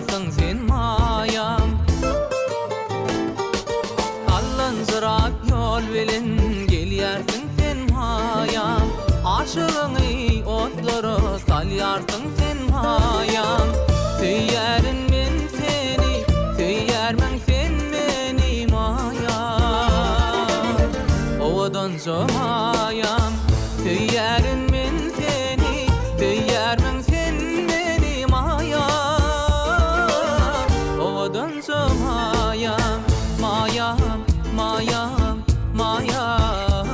Sayarsın sen mayam Allancırak yol bilen gelýärsiň sen mayam Aşygyny otlara salýarsyn sen mayam Söýärin men seni, söýärmen sen meni mayam Owadan mayam Söýärin men seni, söýärmen sen meni mayam Owadan mayam, mayam, mayam, mayam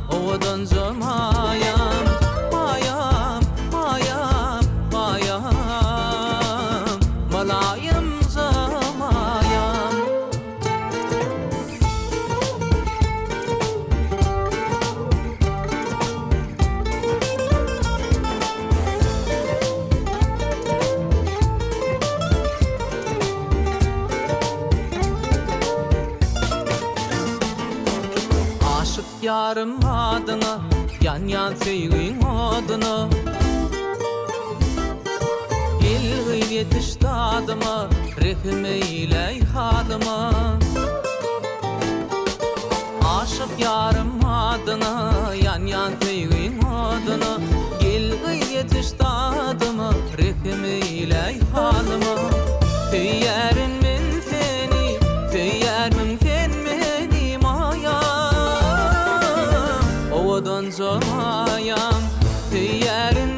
Owadan mayam, mayam, mayam, mayam Malayım mayam Aşık yarım adına yan yan söýgün oduny El yetiş dadıma rehim eyley hadıma Aşık yarım adına yan yan söýgün oduny El yetiş dadıma rehim eyley hadıma Söýärin men seni, söýärmen sen meni mayam Owadan mayam, söýärin